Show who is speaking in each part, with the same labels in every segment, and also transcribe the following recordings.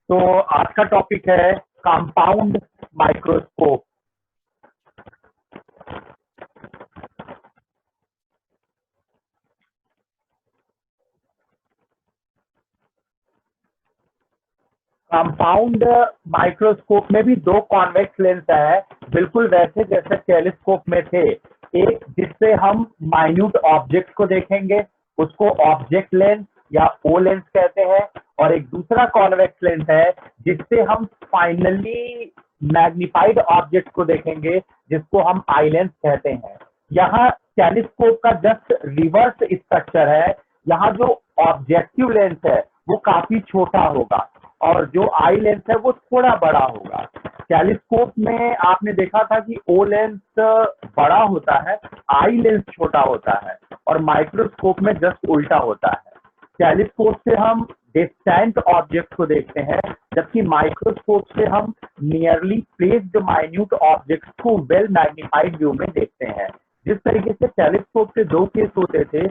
Speaker 1: तो आज का टॉपिक है कंपाउंड माइक्रोस्कोप। कंपाउंड माइक्रोस्कोप में भी दो कॉन्वेक्स लेंस है, बिल्कुल वैसे जैसे टेलीस्कोप में थे। एक जिससे हम माइन्यूट ऑब्जेक्ट को देखेंगे, उसको ऑब्जेक्ट लेंस या ओ लेंस कहते हैं, और एक दूसरा कॉन्वेक्स लेंस है जिससे हम फाइनली मैग्निफाइड ऑब्जेक्ट को देखेंगे, जिसको हम आई लेंस कहते हैं। यहाँ टेलीस्कोप का जस्ट रिवर्स स्ट्रक्चर है। यहाँ जो ऑब्जेक्टिव लेंस है वो काफी छोटा होगा और जो आई लेंस है वो थोड़ा बड़ा होगा। टेलीस्कोप में आपने देखा था कि ओ लेंस बड़ा होता है, आई लेंस छोटा होता है, और माइक्रोस्कोप में जस्ट उल्टा होता है। टेलीस्कोप से हम डिस्टेंट ऑब्जेक्ट को देखते हैं, जबकि माइक्रोस्कोप से हम नियरली प्लेस्ड माइन्यूट ऑब्जेक्ट को वेल मैग्नीफाइड व्यू में देखते हैं। जिस तरीके से टेलीस्कोप के दो केस होते थे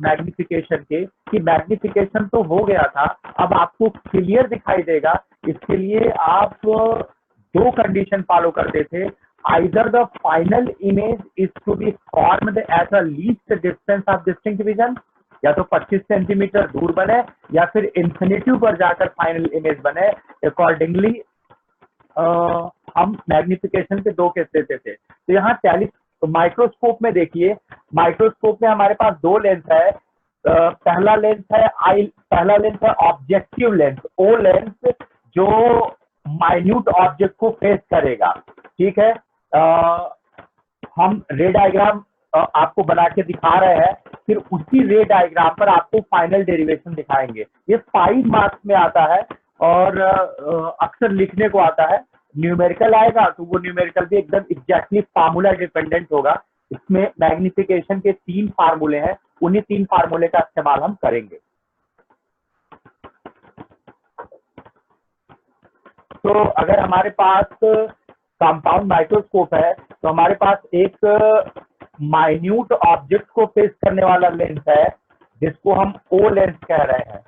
Speaker 1: मैग्निफिकेशन के, कि मैग्निफिकेशन तो हो गया था, अब आपको क्लियर दिखाई देगा, इसके लिए आप दो कंडीशन फॉलो करते थे। Either the final image is to be formed at a least distance of distinct vision, या तो 25 सेंटीमीटर दूर बने या फिर इंफिनिटी पर जाकर फाइनल इमेज बने। अकॉर्डिंगली हम मैग्निफिकेशन के दो केस लेते थे। तो यहाँ माइक्रोस्कोप में देखिए, माइक्रोस्कोप में हमारे पास दो लेंस है। पहला लेंस है ऑब्जेक्टिव लेंस, ओ लेंस, जो माइन्यूट ऑब्जेक्ट को फेस करेगा। ठीक है, हम रे डायग्राम आपको बना के दिखा रहे हैं, फिर उसी रे डायग्राम पर आपको फाइनल डेरिवेशन दिखाएंगे। ये 5 मार्क्स में आता है और अक्सर लिखने को आता है। न्यूमेरिकल आएगा तो वो न्यूमेरिकल भी एकदम एग्जैक्टली फार्मूला डिपेंडेंट होगा। इसमें मैग्निफिकेशन के 3 फार्मूले हैं, उन्हीं 3 फार्मूले का इस्तेमाल हम करेंगे। तो अगर हमारे पास कंपाउंड माइक्रोस्कोप है तो हमारे पास एक माइन्यूट ऑब्जेक्ट को फेस करने वाला लेंस है, जिसको हम ओ लेंस कह रहे हैं,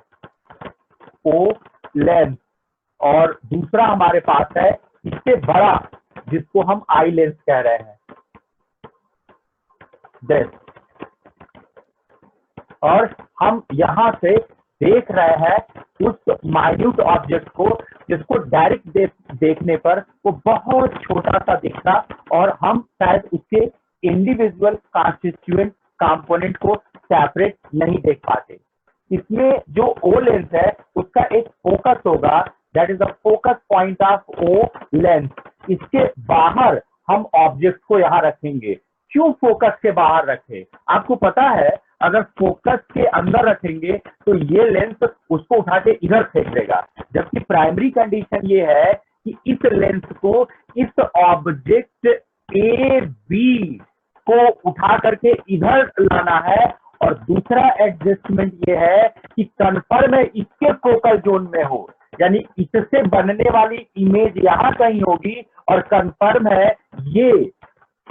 Speaker 1: ओ लेंस। और दूसरा हमारे पास है इससे बड़ा, जिसको हम आई लेंस कह रहे हैं, दिस। और हम यहां से देख रहे हैं उस माइन्यूट ऑब्जेक्ट को, जिसको डायरेक्ट देखने पर वो बहुत छोटा सा दिखता, और हम शायद उसके इंडिविजुअल कॉन्स्टिट्यूएंट कंपोनेंट को सेपरेट नहीं देख पाते। इसमें जो ओ लेंस है उसका एक फोकस होगा, that is the focus point of O lens. इसके बाहर हम ऑब्जेक्ट को यहाँ रखेंगे। क्यों फोकस के बाहर रखें? आपको पता है, अगर फोकस के अंदर रखेंगे तो ये लेंस उसको उठा के इधर फेंक देगा, जबकि प्राइमरी कंडीशन ये है कि इस लेंस को इस ऑब्जेक्ट ए बी को उठा करके इधर लाना है। और दूसरा एडजस्टमेंट ये है कि कन्फर्म है इसके फोकल जोन में हो, यानी इससे बनने वाली इमेज यहाँ कहीं होगी, और कन्फर्म है ये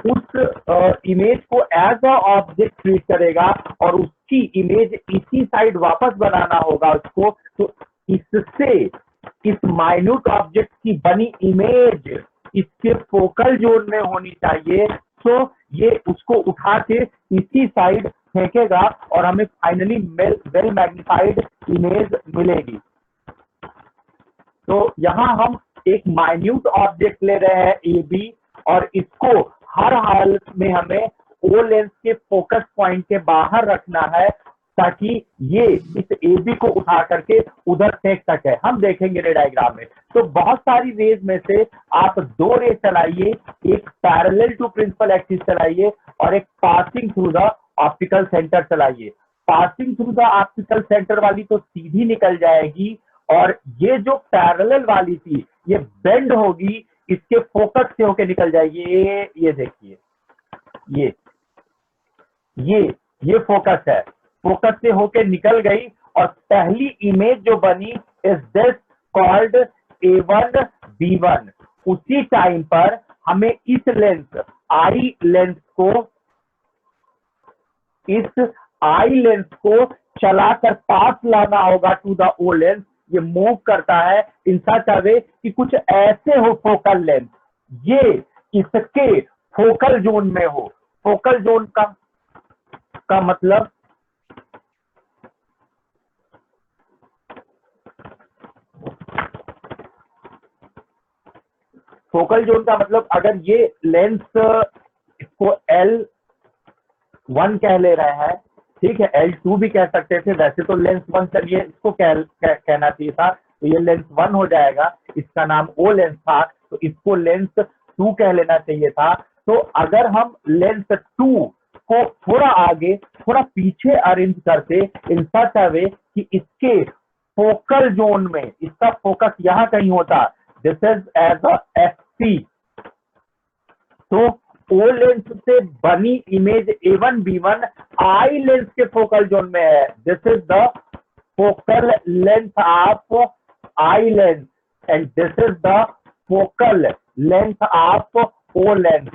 Speaker 1: उस इमेज को एज अ ऑब्जेक्ट ट्रीट करेगा और उसकी इमेज इसी साइड वापस बनाना होगा उसको। तो इससे इस माइन्यूट ऑब्जेक्ट की बनी इमेज इसके फोकल जोन में होनी चाहिए। सो ये उसको उठा के इसी साइड फेंकेगा और हमें फाइनली वेल मैग्निफाइड इमेज मिलेगी। तो यहाँ हम एक माइन्यूट ऑब्जेक्ट ले रहे हैं ए बी, और इसको हर हाल में हमें ओ लेंस के फोकस पॉइंट के बाहर रखना है, ताकि ये इस ए बी को उठा करके उधर फेंक सके। हम देखेंगे रे डायग्राम में। तो बहुत सारी रेज में से आप दो रे चलाइए, एक पैरेलल टू प्रिंसिपल एक्सिस चलाइए और एक passing through the optical centre चलाइए। Passing through the optical centre वाली तो सीधी निकल जाएगी, और ये जो पैरेलल वाली थी ये बेंड होगी, इसके फोकस से होके निकल जाएगी। ये देखिए, ये ये ये फोकस है, फोकस से होके निकल गई, और पहली इमेज जो बनी is this called A1 B1। उसी टाइम पर हमें इस लेंस आई लेंस को इस आई लेंस को चलाकर पास लाना होगा टू द ओ लेंस, ये मूव करता है इन सच अ वे कि कुछ ऐसे हो फोकल लेंथ, ये इसके फोकल जोन में हो। फोकल जोन का मतलब फोकल जोन का मतलब अगर ये लेंस इसको L1 कह ले रहे हैं, ठीक है, L2 भी कह सकते थे, वैसे तो लेंस 1 चलिए इसको कहना चाहिए था, तो ये लेंस 1 हो जाएगा, इसका नाम O लेंस था, तो इसको लेंस 2 कह लेना चाहिए था। तो अगर हम लेंस 2 को थोड़ा आगे थोड़ा पीछे अरेंज करते इन सच अ वे कि इसके फोकल जोन में इसका फोकस यहां कहीं होता, this is as a FC, तो ओ लेंस से बनी इमेज A1B1 आई लेंस के फोकल जोन में है। This is the focal length of eye lens and this is the focal length of O lens.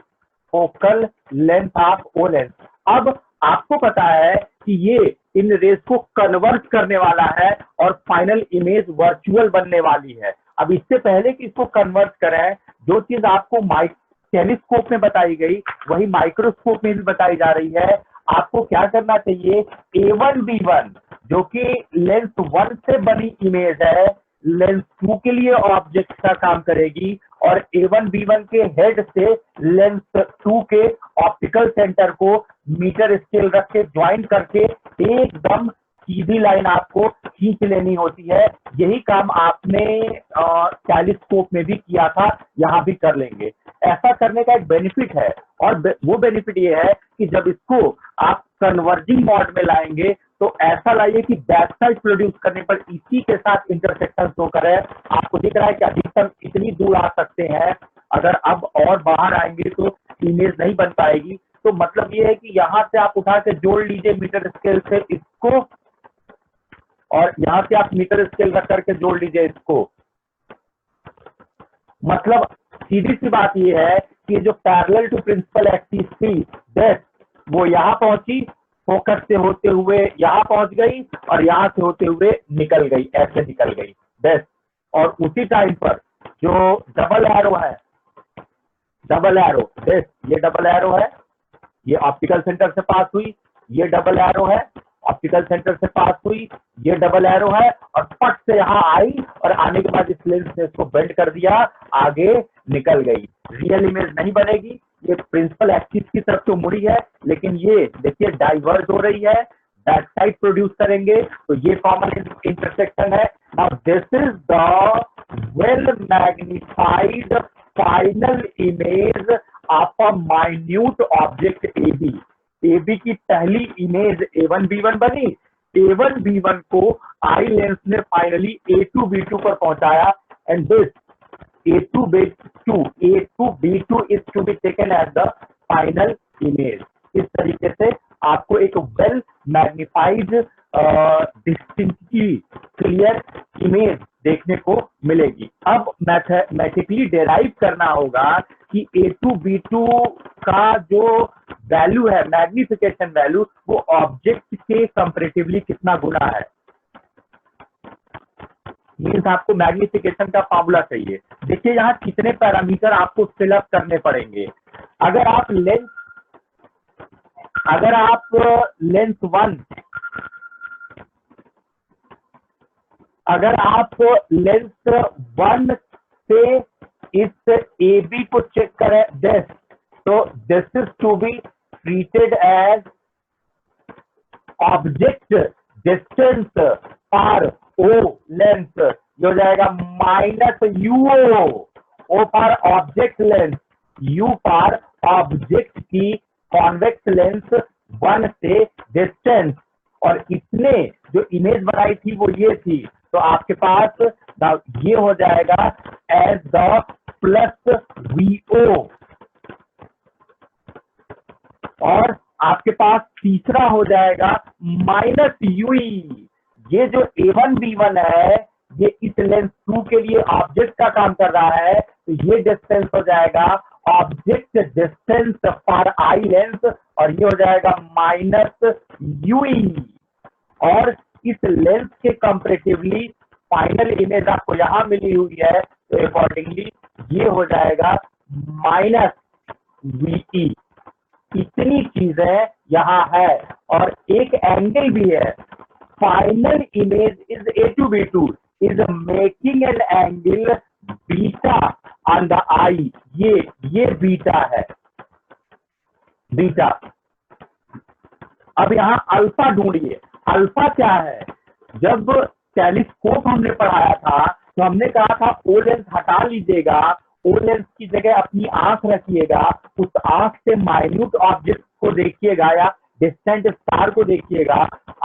Speaker 1: Focal length of O lens. अब आपको पता है कि ये इन रेस को कन्वर्ट करने वाला है और फाइनल इमेज वर्चुअल बनने वाली है। अब इससे पहले कि इसको कन्वर्ट करें, जो चीज आपको टेलीस्कोप में बताई गई वही माइक्रोस्कोप में भी बताई जा रही है। आपको क्या करना चाहिए, A1B1 जो कि लेंस 1 से बनी इमेज है, लेंस 2 के लिए ऑब्जेक्ट का काम करेगी और A1B1 के हेड से लेंस 2 के ऑप्टिकल सेंटर को मीटर स्केल रख के ज्वाइन करके एकदम सीधी लाइन आपको खींच लेनी होती है। यही काम आपने टेलीस्कोप में भी किया था, यहाँ भी कर लेंगे। ऐसा करने का एक बेनिफिट है और वो बेनिफिट ये है कि जब इसको आप कन्वर्जिंग मोड में लाएंगे तो ऐसा लाइए कि बैक साइड प्रोड्यूस करने पर इसी के साथ इंटरसेक्शन शो करे। आपको दिख रहा है कि अधिकतम इतनी दूर आ सकते हैं, अगर अब और बाहर आएंगे तो इमेज नहीं बन पाएगी। तो मतलब ये है कि यहाँ से आप उठा के जोड़ लीजिए मीटर स्केल से इसको, और यहाँ से आप मीटर स्केल रख करके जोड़ लीजिए इसको। मतलब सीधी सी बात ये है कि जो पैरेलल टू प्रिंसिपल एक्सिस थी डेस्क, वो यहाँ पहुंची, फोकस से होते हुए यहाँ पहुंच गई और यहाँ से होते हुए निकल गई, ऐसे निकल गई डेस्क। और उसी टाइम पर जो डबल एरो है, डबल एरो डेस्क, ये डबल एरो है, ये ऑप्टिकल सेंटर से पास हुई, ये डबल एरो है, ऑप्टिकल सेंटर से पास हुई, ये डबल एरो है और पट से यहाँ आई और आने के बाद इस लेंस ने इसको बेंड कर दिया, आगे निकल गई। रियल इमेज नहीं बनेगी, ये प्रिंसिपल एक्सिस की तरफ तो मुड़ी है, लेकिन ये देखिए डाइवर्ज हो रही है, बैक साइड प्रोड्यूस करेंगे, तो ये कॉमन इंटरसेक्शन है। Now this is the well magnified final image of a minute object AB। AB की पहली इमेज A1B1 बनी, A1B1 को आई लेंस ने फाइनली A2B2 पर पहुंचाया and this A2B2 is to be taken as the final image। इस तरीके से आपको एक well magnified distinctly clear image देखने को मिलेगी। अब मैथमेटिकली डेराइव करना होगा कि A2B2 का जो वैल्यू है, मैग्निफिकेशन वैल्यू, वो ऑब्जेक्ट के कंपैरेटिवली कितना गुना है। मीन्स आपको मैग्निफिकेशन का फॉर्मूला चाहिए। देखिए यहाँ कितने पैरामीटर आपको फिलअप करने पड़ेंगे। अगर आप लेंस 1 से इस AB को चेक करें दिस, तो this is to be treated as object distance for O lens, ये हो जाएगा -UO, O for object lens, U for object की कॉन्वेक्स लेंस 1 से डिस्टेंस, और इसने जो इमेज बनाई थी वो ये थी। तो आपके पास ये हो जाएगा एज द +VO, और आपके पास तीसरा हो जाएगा -UE। ये जो A1B1 है ये इस लेंस 2 के लिए ऑब्जेक्ट का काम कर रहा है, तो ये डिस्टेंस हो जाएगा object distance for eye lens, और ये हो जाएगा -UE। और इस लेंस के कंपैरेटिवली फाइनल इमेज आपको यहाँ मिली हुई है, तो अकॉर्डिंगली ये हो जाएगा माइनस VE। इतनी चीजें यहाँ है और एक एंगल भी है। Final image is A2B2 is making an angle beta on the eye. ये बीटा है, बीटा। अब यहाँ अल्फा ढूंढिए, अल्फा क्या है? जब टेलीस्कोप हमने पढ़ाया था तो हमने कहा था ओ लेंस हटा लीजिएगा, ओ लेंस की जगह अपनी आंख रखिएगा, उस आंख से माइन्यूट ऑब्जेक्ट को देखिएगा या डिस्टेंट स्टार को देखिएगा,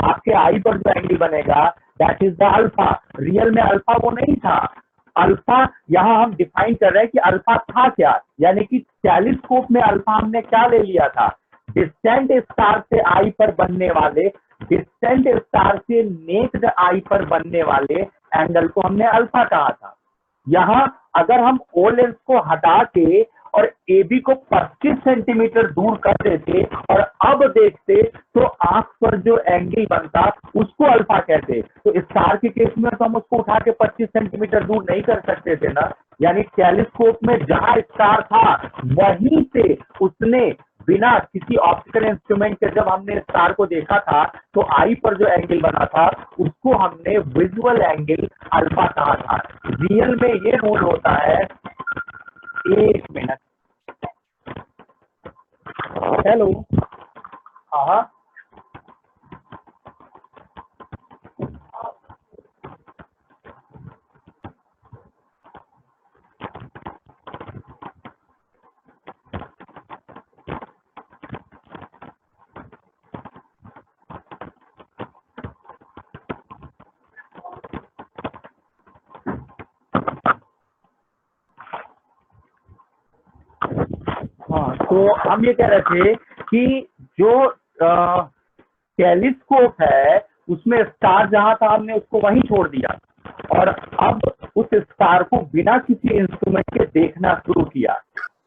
Speaker 1: आपके आई पर जो एंगल बनेगा that is the alpha. Real में अल्फा वो नहीं था। अल्फा यहाँ हम डिफाइन कर रहे हैं कि अल्फा था क्या, यानी कि टेलीस्कोप में अल्फा हमने क्या ले लिया था? डिस्टेंट स्टार से आई पर बनने वाले, डिस्टेंट स्टार से नेक्ड आई पर बनने वाले एंगल को हमने अल्फा कहा था। यहाँ अगर हम ओ लेंस को हटा के और ए बी को 25 सेंटीमीटर दूर कर देते और अब देखते तो आंख पर जो एंगल बनता उसको अल्फा कहते। तो स्टार के केस में तो हम उसको उठा के 25 सेंटीमीटर दूर नहीं कर सकते थे ना, यानी टेलीस्कोप में जहां स्टार था वहीं से उसने बिना किसी ऑप्टिकल इंस्ट्रूमेंट के, जब हमने स्टार को देखा था तो आई पर जो एंगल बना था उसको हमने विजुअल एंगल अल्फा कहा था। रियल में ये रूल होता है, एक मिनट, हेलो, हाँ हाँ, तो हम ये कह रहे थे कि जो टेलीस्कोप है उसमें स्टार जहां था हमने उसको वहीं छोड़ दिया और अब उस स्टार को बिना किसी इंस्ट्रूमेंट के देखना शुरू किया।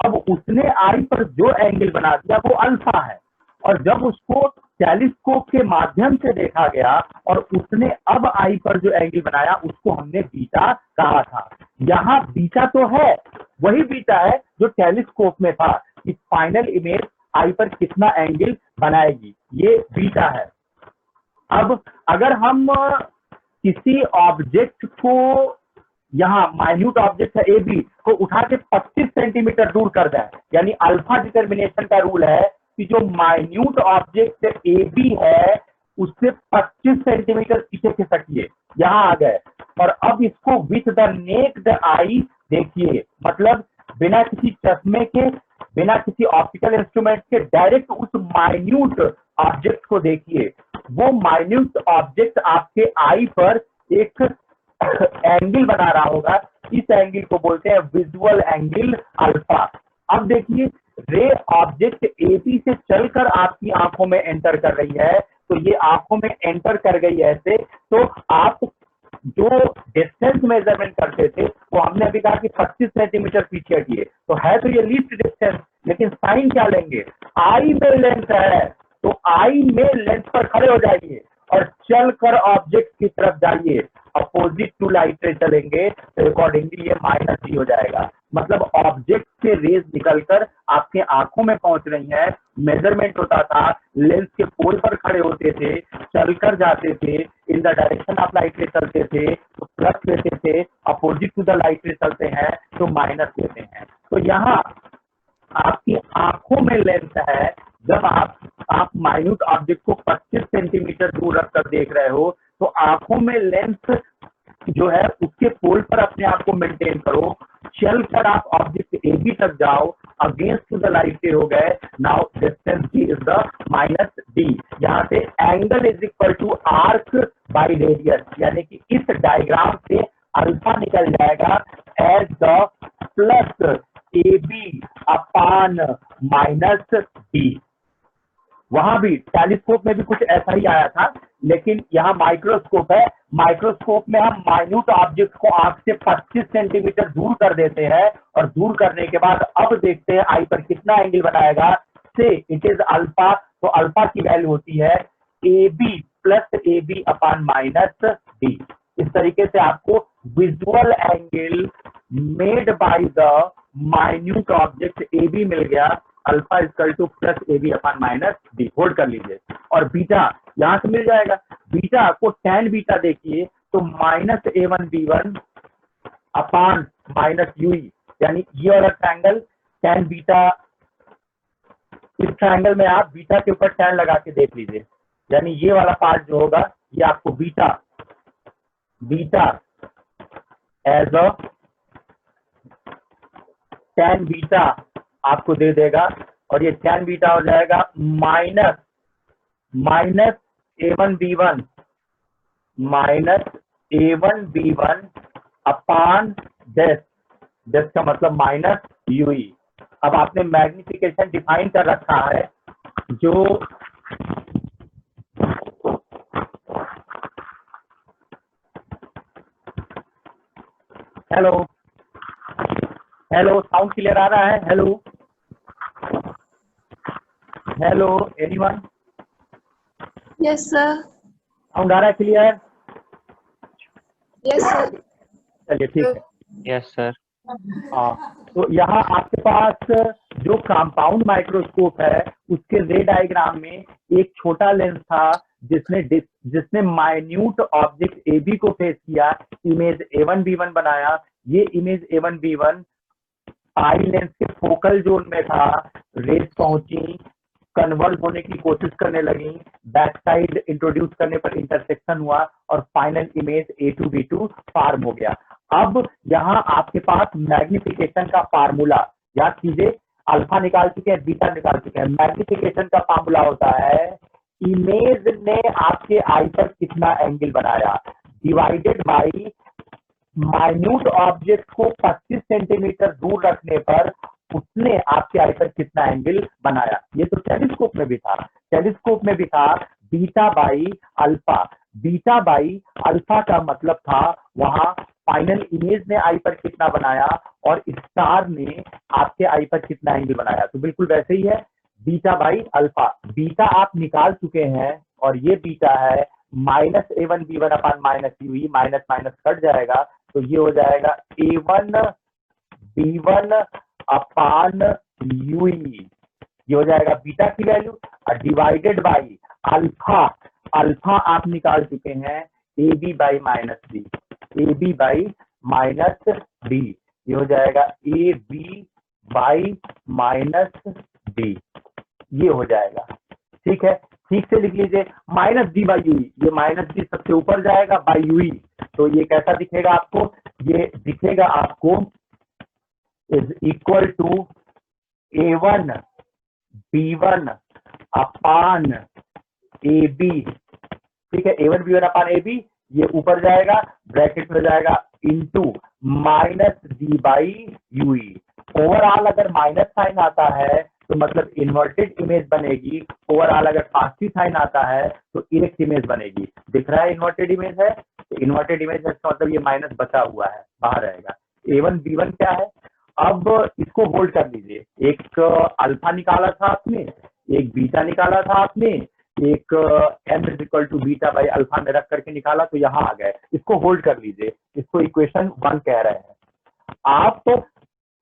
Speaker 1: अब उसने आई पर जो एंगल बना दिया वो अल्फा है, और जब उसको टेलीस्कोप के माध्यम से देखा गया और उसने अब आई पर जो एंगल बनाया उसको हमने बीटा कहा था। यहाँ बीटा तो है, वही बीटा है जो टेलीस्कोप में था कि फाइनल इमेज आई पर कितना एंगल बनाएगी, ये बीटा है। अब अगर हम किसी ऑब्जेक्ट को, यहाँ माइन्यूट ऑब्जेक्ट है ए बी, को उठा के 25 सेंटीमीटर दूर कर दें, यानी अल्फा डिटर्मिनेशन का रूल है कि जो माइन्यूट ऑब्जेक्ट ए बी है उससे 25 सेंटीमीटर पीछे खिसकिए, यहाँ आ गए, और अब इसको विथ द नेक्ड आई देखिए, मतलब बिना किसी चश्मे के, बिना किसी ऑप्टिकल इंस्ट्रूमेंट के डायरेक्ट उस माइन्यूट ऑब्जेक्ट को देखिए। वो माइन्यूट ऑब्जेक्ट आपके आई पर एक एंगल बना रहा होगा, इस एंगल को बोलते हैं विजुअल एंगल अल्फा। अब देखिए रे ऑब्जेक्ट ए बी से चलकर आपकी आंखों में एंटर कर रही है, तो ये आंखों में एंटर कर गई ऐसे, तो आप जो डिस्टेंस मेजरमेंट करते थे वो हमने अभी कहा कि 25 सेंटीमीटर पीछे हटिए, तो है तो ये लीस्ट डिस्टेंस, लेकिन साइन क्या लेंगे? आई में लेंथ है, तो आई में लेंथ पर खड़े हो जाइए और चलकर ऑब्जेक्ट की तरफ जाइए, अपोजिट टू लाइट रे चलेंगे तो अकॉर्डिंगली ये माइनस ही हो जाएगा। मतलब ऑब्जेक्ट से रेज निकलकर आपके आंखों में पहुंच रही है। मेजरमेंट होता था, लेंस के पोल पर खड़े होते थे, चलकर जाते थे, in the direction of light रे चलते थे तो प्लस लेते थे, अपोजिट टू द लाइट रे चलते हैं तो माइनस लेते हैं। तो यहाँ आपकी आंखों में लेंस है, जब आप माइन्यूट ऑब्जेक्ट को 25 सेंटीमीटर दूर रखकर देख रहे हो तो आंखों में लेंस जो है उसके पोल पर अपने आप को मेंटेन करो, चलकर आप ऑब्जेक्ट ए बी तक जाओ, अगेंस्ट द लाइट हो गए, now distance D is the minus D. यहाँ से angle is equal to arc by radius, यानी कि इस डायग्राम से अल्फा निकल जाएगा as the plus A B upon minus D. वहां भी टेलीस्कोप में भी कुछ ऐसा ही आया था, लेकिन यहाँ माइक्रोस्कोप है, माइक्रोस्कोप में हम माइन्यूट ऑब्जेक्ट को आंख से 25 सेंटीमीटर दूर कर देते हैं और दूर करने के बाद अब देखते हैं आई पर कितना एंगल बनाएगा, से इट इज अल्फा, तो अल्फा की वैल्यू होती है A B plus A B upon minus D. इस तरीके से आपको visual angle made by the minute object A B मिल गया, alpha equal to plus A B upon minus B. Hold कर लीजिए। और बीटा यहां से मिल जाएगा, बीटा आपको tan बीटा देखिए तो minus A1B1 upon minus Yui, यानी ये वाला ट्रायंगल tan बीटा, इस ट्रायंगल में आप बीटा के ऊपर tan लगा के देख लीजिए, यानी ये वाला पार्ट जो होगा ये आपको beta as a tan beta आपको दे देगा, और ये tan बीटा हो जाएगा माइनस A1B1 अपॉन डेस का मतलब माइनस यूई। अब आपने मैग्निफिकेशन डिफाइन कर रखा है, जो हेलो साउंड क्लियर आ रहा है? Hello anyone?
Speaker 2: Yes sir.
Speaker 1: Sound आ रहा है क्लियर?
Speaker 2: Yes sir.
Speaker 1: चलिए ठीक है।
Speaker 3: Yes sir.
Speaker 1: हाँ, तो यहाँ आपके पास जो कंपाउंड माइक्रोस्कोप है उसके रे डायग्राम में एक छोटा लेंस था जिसने माइन्यूट ऑब्जेक्ट ए बी को फेस किया, इमेज A1B1 बनाया। ये इमेज A1B1 आई लेंस के फोकल जोन में था, रेस पहुंची, कन्वर्ज होने की कोशिश करने लगी, बैक साइड इंट्रोड्यूस करने पर इंटरसेक्शन हुआ और फाइनल इमेज A2B2 फॉर्म हो गया। अब यहाँ आपके पास मैग्निफिकेशन का फार्मूला, याद कीजिए, अल्फा निकाल चुके हैं, बीटा निकाल चुके हैं। मैग्निफिकेशन का फार्मूला होता है इमेज ने आपके आई पर कितना एंगल बनाया डिवाइडेड बाई माइन्यूट ऑब्जेक्ट को 25 सेंटीमीटर दूर रखने पर उसने आपके आई पर कितना एंगल बनाया। ये तो टेलीस्कोप में भी था बीटा बाई अल्फा का मतलब था वहां फाइनल इमेज ने आई पर कितना बनाया और स्टार ने आपके आई पर कितना एंगल बनाया। तो बिल्कुल वैसे ही है, बीटा बाई अल्फा। बीटा आप निकाल चुके हैं और ये बीटा है minus A1B1 upon minus UE, minus minus cut जाएगा तो ये हो जाएगा A1B1 अपॉन यूई, ये हो जाएगा बीटा की वैल्यू, और डिवाइडेड बाई अल्फा आप निकाल चुके हैं AB बाई माइनस बी, ये हो जाएगा AB बाई माइनस बी, ये हो जाएगा। ठीक है, ठीक से लिख लीजिए, माइनस डी बाई यूई, ये माइनस डी सबसे ऊपर जाएगा बाई यूई, तो ये कैसा दिखेगा आपको? ये दिखेगा आपको is equal to A1B1 upon AB। ठीक है, A1B1 अपान AB, ये ऊपर जाएगा, ब्रैकेट में जाएगा into minus D by UE. Overall अगर माइनस साइन आता है तो मतलब इन्वर्टेड इमेज बनेगी, ओवरऑल अगर पॉजिटिव साइन आता है तो इरेक्ट इमेज बनेगी। दिख रहा है इन्वर्टेड इमेज है, तो इन्वर्टेड इमेज है इसका मतलब ये माइनस बचा हुआ है, बाहर रहेगा। A1B1 क्या है? अब इसको होल्ड कर लीजिए, एक अल्फा निकाला था आपने, एक बीटा निकाला था आपने, एक m is equal to beta by alpha में रख करके निकाला, तो यहाँ आ गए। इसको होल्ड कर लीजिए, इसको इक्वेशन 1 कह रहे हैं। आप तो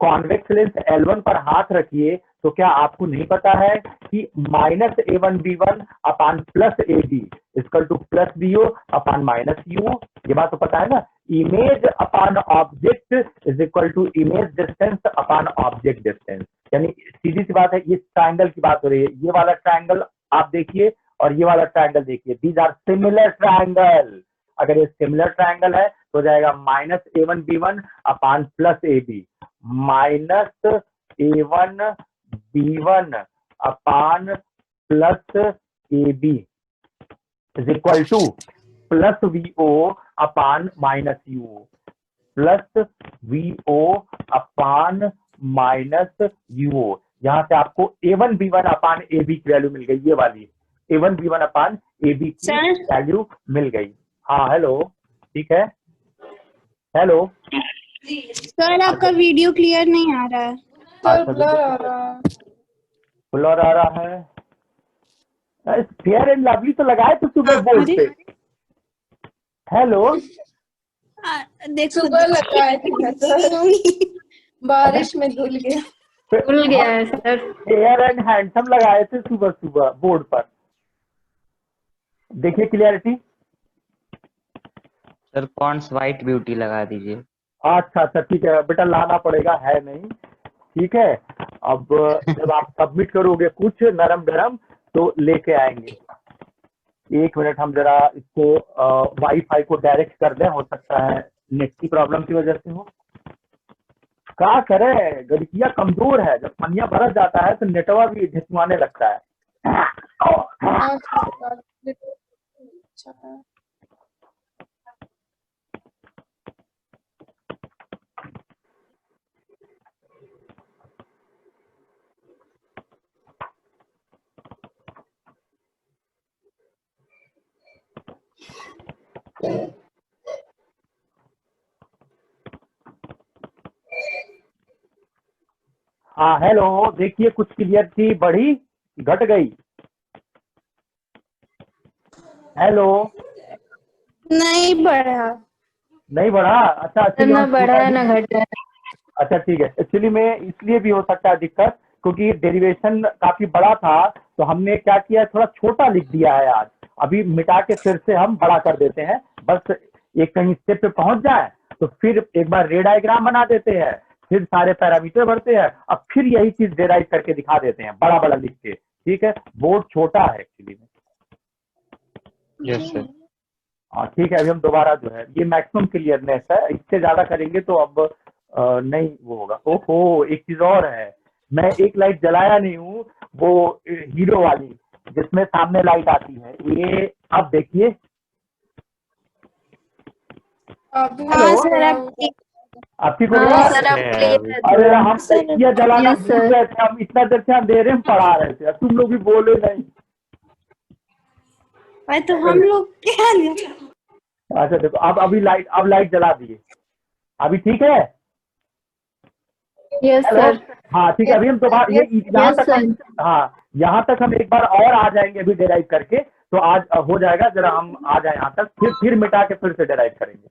Speaker 1: कॉन्वेक्स लेंस L1 पर हाथ रखिए, तो क्या आपको नहीं पता है कि minus A1B1 upon plus AB equal to plus BO upon minus UO, ये बात तो पता है ना। Image upon object is equal to image distance upon object distance, यानी सीधी सी बात है, ये ट्रायंगल की बात हो रही है। ये वाला ट्रायंगल आप देखिए और ये वाला ट्रायंगल देखिए, दीज आर सिमिलर ट्रायंगल। अगर ये सिमिलर ट्रायंगल है तो जाएगा minus A1B1 upon plus AB, minus A1B1 upon plus AB is equal to plus VO upon minus UO, plus VO upon minus UO। यहाँ से आपको A1B1 अपान AB की value मिल गई, ये वाली A1B1 अपान AB की वैल्यू मिल गई। हाँ हेलो, ठीक है, हेलो
Speaker 2: सर आपका वीडियो क्लियर नहीं आ रहा है।
Speaker 1: ब्लर आ रहा है। फेयर एंड लवली तो लगाए थे सुबह बोर्ड पे। हेलो
Speaker 2: देखो
Speaker 3: सुबह लगाए थे मैं तो, बारिश में धुल गया।
Speaker 4: भूल गया है सर।
Speaker 1: फेयर एंड हैंडसम लगाए थे सुबह सुबह बोर्ड पर। देखिए clarity.
Speaker 5: Sir Pond's white beauty लगा दीजिए।
Speaker 1: अच्छा अच्छा ठीक है बेटा, लाना पड़ेगा, है नहीं, ठीक है। अब जब आप सबमिट करोगे कुछ नरम गरम तो लेके आएंगे। एक मिनट, हम जरा इसको वाईफाई को डायरेक्ट कर दें, हो सकता है नेट की प्रॉब्लम की वजह से हो। क्या करे, गड़किया कमजोर है, जब पनिया बरस जाता है तो नेटवर्क भी झिझुआने लगता है।
Speaker 3: अच्छा है।
Speaker 1: हाँ हेलो, देखिए कुछ क्लियरिटी बढ़ी घट गई? हेलो,
Speaker 2: नहीं बढ़ा।
Speaker 1: नहीं बढ़ा? अच्छा
Speaker 4: सर
Speaker 1: actually
Speaker 4: ना
Speaker 1: हम
Speaker 4: बढ़ा है
Speaker 1: पूरा
Speaker 4: ना घटा है।
Speaker 1: अच्छा ठीक है, एक्चुअली में इसलिए भी हो सकता है दिक्कत, क्योंकि डेरिवेशन काफी बड़ा था तो हमने क्या किया, थोड़ा छोटा लिख दिया है आज। अभी मिटा के फिर से हम बड़ा कर देते हैं, बस एक कहीं स्टेप पे पहुंच जाए तो फिर एक बार रे डायग्राम बना देते हैं, फिर सारे पैरामीटर भरते हैं, अब फिर यही चीज डेराइव करके दिखा देते हैं बड़ा बड़ा लिख के। ठीक है, बोर्ड छोटा है एक्चुअली में।
Speaker 5: Yes sir.
Speaker 1: हाँ ठीक है, अभी हम दोबारा जो है, ये मैक्सिमम क्लियरनेस है, इससे ज्यादा करेंगे तो अब नहीं वो होगा। ओहो, एक चीज और है, मैं एक लाइट जलाया नहीं हूँ, वो हीरो वाली जिसमें सामने लाइट आती है, ये अब देखिए।
Speaker 3: अभी
Speaker 2: हाँ
Speaker 1: हेलो,
Speaker 2: सर अब ठीक।
Speaker 1: आप ठीक हो
Speaker 4: हाँ
Speaker 1: गया?
Speaker 4: सर अब क्लियर है
Speaker 1: अरे
Speaker 4: थोड़ा।
Speaker 1: हम तकिया जलाना
Speaker 4: यस
Speaker 1: भूल
Speaker 4: सर।
Speaker 1: गए थे, हम इतना देर से अंधेरे में पढ़ा रहे थे, अब तुम लोग भी बोले नहीं।
Speaker 2: भाई तो हम लोग क्या
Speaker 1: अच्छा देखो, अब लाइट जला दिए, अभी ठीक है?
Speaker 4: Yes
Speaker 1: hello,
Speaker 4: sir.
Speaker 1: हाँ ठीक है, अभी हम दोबारा ये यहाँ
Speaker 4: यस
Speaker 1: तक हम,
Speaker 4: सर।
Speaker 1: हाँ यहाँ तक हम एक बार और आ जाएंगे अभी डेराइव करके, तो आज हो जाएगा, जरा हम आ जाए यहाँ तक, फिर मिटा के फिर से डेराइव करेंगे।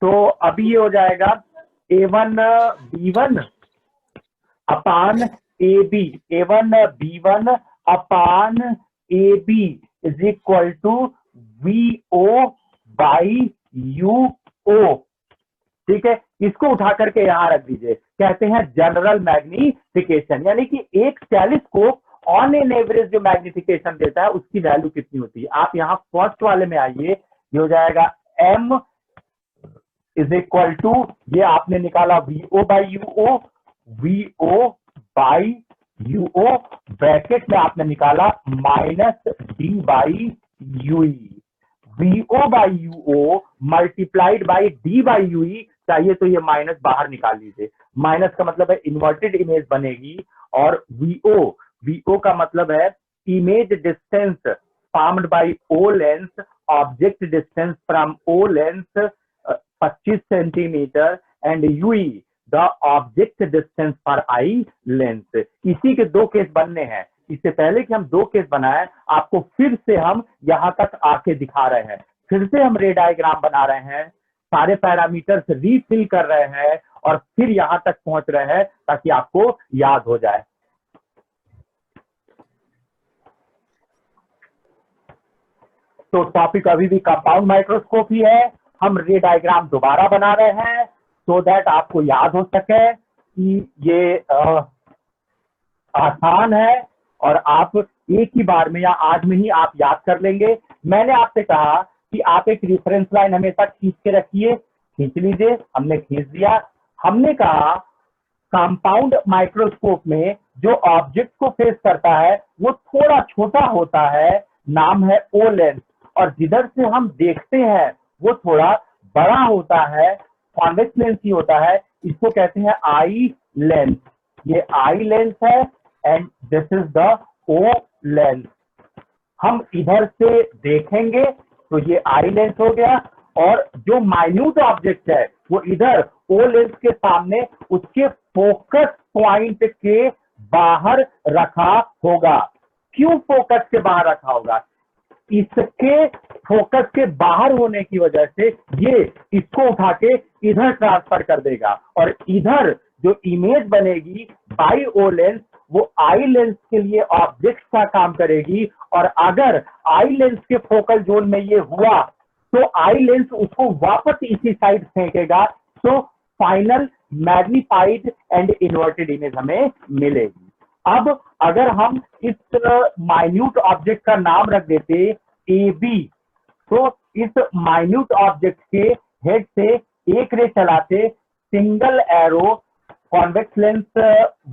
Speaker 1: तो अभी ये हो जाएगा A1 B1 upon AB, A1 B1 upon AB is equal to VO by UO। ठीक है, इसको उठा करके यहाँ रख दीजिए, कहते हैं जनरल मैग्निफिकेशन, यानी कि एक टेलीस्कोप ऑन एन एवरेज जो मैग्निफिकेशन देता है उसकी वैल्यू कितनी होती है। आप यहाँ फर्स्ट वाले में आइए, ये हो जाएगा M इज इक्वल टू, ये आपने निकाला VO by UO, VO by UO, bracket में आपने निकाला minus D by UE। VO by UO multiplied by D by UE, चाहिए तो ये माइनस बाहर निकाल लीजिए, माइनस का मतलब है इन्वर्टेड इमेज बनेगी, और VO का मतलब है image distance farmed by O lens, object distance from O lens 25 centimetre, and UE the object distance for eye lens. इसी के दो केस बनने हैं, इससे पहले कि हम दो केस बनाएं, आपको फिर से हम यहां तक आके दिखा रहे हैं, फिर से हम रे डायग्राम बना रहे हैं, सारे पैरामीटर्स रीफिल कर रहे हैं, और फिर यहां तक पहुंच रहे हैं ताकि आपको याद हो जाए। तो टॉपिक अभी भी कंपाउंड माइक्रोस्कोप ही है, हम रे डायग्राम दोबारा बना रहे हैं सो दैट आपको याद हो सके कि ये आसान है, और आप एक ही बार में या आज में ही आप याद कर लेंगे। मैंने आपसे कहा कि आप एक रेफरेंस लाइन हमेशा खींच के रखिए, खींच लीजिए, हमने खींच दिया। हमने कहा कंपाउंड माइक्रोस्कोप में जो ऑब्जेक्ट को फेस करता है वो थोड़ा छोटा होता है, नाम है ओ लेंस, और जिधर से हम देखते हैं वो थोड़ा बड़ा होता है, कॉन्वेक्स लेंस ही होता है, इसको कहते हैं आई लेंस। ये आई लेंस है and this is the O lens. हम इधर से देखेंगे तो ये आई लेंस हो गया, और जो माइन्यूट ऑब्जेक्ट है वो इधर ओ लेंस के सामने उसके फोकस पॉइंट के बाहर रखा होगा। क्यों फोकस के बाहर रखा होगा? इसके फोकस के बाहर होने की वजह से ये इसको उठा के इधर ट्रांसफर कर देगा, और इधर जो इमेज बनेगी बाई ओ लेंस वो आई लेंस के लिए ऑब्जेक्ट का काम करेगी, और अगर आई लेंस के फोकल जोन में ये हुआ तो आई लेंस उसको वापस इसी साइड फेंकेगा, तो final magnified and inverted image हमें मिलेगी। अब अगर हम इस माइन्यूट ऑब्जेक्ट का नाम रख देते ए बी, तो इस माइन्यूट ऑब्जेक्ट के हेड से एक रे चलाते, सिंगल एरो कॉन्वेक्स लेंस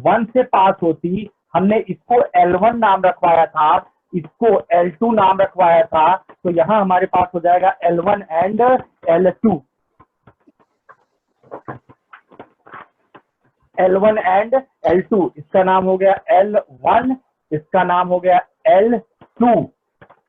Speaker 1: 1 से पास होती, हमने इसको L1 नाम रखवाया था, इसको L2 नाम रखवाया था, तो यहां हमारे पास हो जाएगा L1 and L2, L1 and L2, इसका नाम हो गया L1, इसका नाम हो गया L2।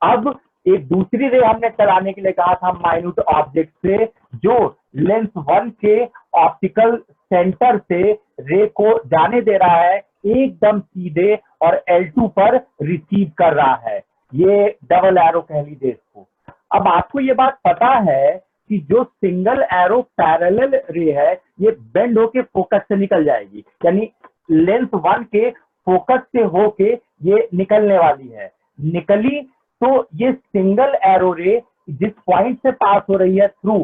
Speaker 1: अब एक दूसरी रे हमने चलाने के लिए कहा था माइन्यूट ऑब्जेक्ट से, जो लेंस 1 के ऑप्टिकल सेंटर से रे को जाने दे रहा है एकदम सीधे, और L2 पर रिसीव कर रहा है, ये डबल एरो कह लीजिए इसको। अब आपको ये बात पता है कि जो सिंगल एरो पैरेलल रे है ये बेंड होके फोकस से निकल जाएगी, यानी लेंस 1 के फोकस से होके ये निकलने वाली है, निकली तो ये सिंगल एरो रे जिस पॉइंट से पास हो रही है थ्रू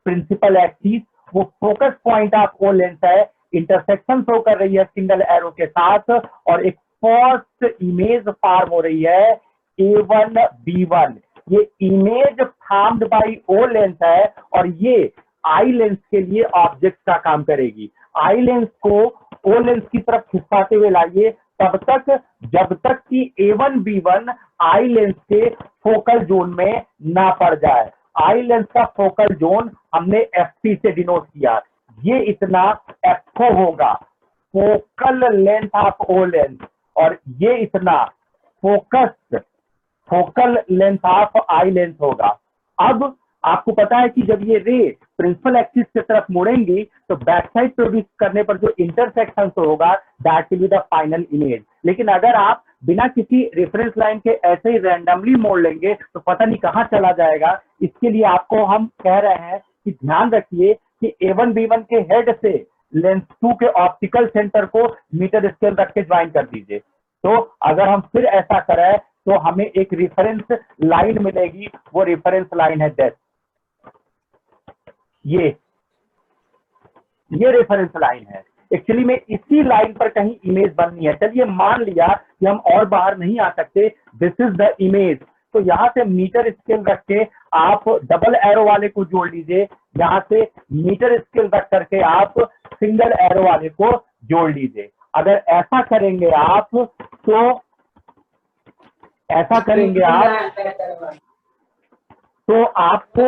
Speaker 1: प्रिंसिपल एक्सिस, वो focus point of O lens है, इंटरसेक्शन शो कर रही है सिंगल एरो के साथ, और एक फर्स्ट इमेज फॉर्म हो रही है A1 B1। ये image formed by O lens है, और ये आई लेंस के लिए ऑब्जेक्ट का काम करेगी। आई लेंस को ओ लेंस की तरफ खिसकाते हुए लाइए तब तक जब तक कि A1 B1 आई लेंस के फोकल जोन में ना पड़ जाए। आई लेंस का फोकल जोन हमने FP से डिनोट किया, ये इतना FO होगा, focal length of O lens, और ये इतना focal length of eye lens होगा। अब आपको पता है कि जब ये रे प्रिंसिपल एक्सिस की तरफ मुड़ेंगी तो बैक साइड प्रोड्यूस करने पर जो इंटरसेक्शन होगा that will be the final image. लेकिन अगर आप बिना किसी रेफरेंस लाइन के ऐसे ही रैंडमली मोड़ लेंगे तो पता नहीं कहां चला जाएगा। इसके लिए आपको हम कह रहे हैं कि ध्यान रखिए कि A1 B1 के हेड से लेंस 2 के ऑप्टिकल सेंटर को मीटर स्केल रख के ज्वाइन कर दीजिए। तो अगर हम फिर ऐसा करें तो हमें एक रेफरेंस लाइन मिलेगी, वो रेफरेंस लाइन है डेस्क, ये रेफरेंस लाइन है। एक्चुअली में इसी लाइन पर कहीं इमेज बननी है। चलिए मान लिया कि हम और बाहर नहीं आ सकते, दिस इज द इमेज, तो यहां से मीटर स्केल रख के आप डबल एरो वाले को जोड़ लीजिए, यहां से मीटर स्केल रख करके आप सिंगल एरो वाले को जोड़ लीजिए। अगर ऐसा करेंगे आप तो आपको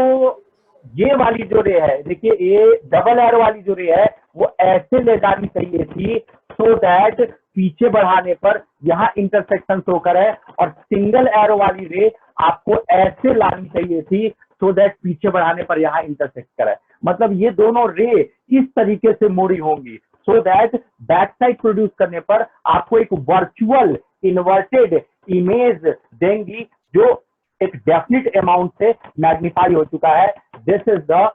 Speaker 1: ये वाली जो रे है, देखिए ये डबल एरो वाली जो रे है वो ऐसे ले जानी चाहिए थी सो दैट पीछे बढ़ाने पर यहाँ इंटरसेक्शन शो करे, और सिंगल एरो वाली रे आपको ऐसे लानी चाहिए थी सो दैट पीछे बढ़ाने पर यहाँ इंटरसेक्ट करे। मतलब ये दोनों रे इस तरीके से मुड़ी होंगी so that back side produce करने पर आपको एक वर्चुअल इन्वर्टेड इमेज देंगी जो एक डेफिनेट अमाउंट से मैग्नीफाई हो चुका है। This is the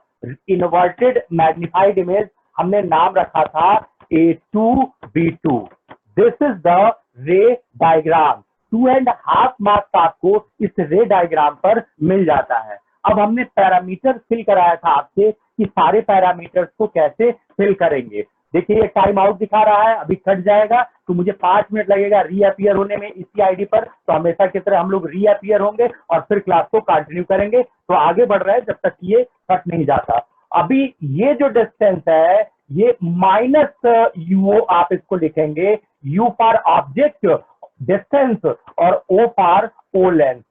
Speaker 1: inverted magnified image, हमने नाम रखा था A2 B2। This is the रे डायग्राम। 2.5 मार्क्स आपको इस रे डायग्राम पर मिल जाता है। अब हमने पैरामीटर फिल कराया था आपसे कि सारे पैरामीटर्स को कैसे फिल करेंगे। देखिए ये टाइम आउट दिखा रहा है, अभी कट जाएगा तो मुझे 5 मिनट लगेगा रीअपियर होने में इसी आईडी पर, तो हमेशा की तरह हम लोग रीअपियर होंगे और फिर क्लास को कंटिन्यू करेंगे। तो आगे बढ़ रहा है जब तक ये कट नहीं जाता। अभी ये जो डिस्टेंस है ये माइनस UO आप इसको लिखेंगे, U फॉर ऑब्जेक्ट डिस्टेंस और O फॉर ओ लेंथ।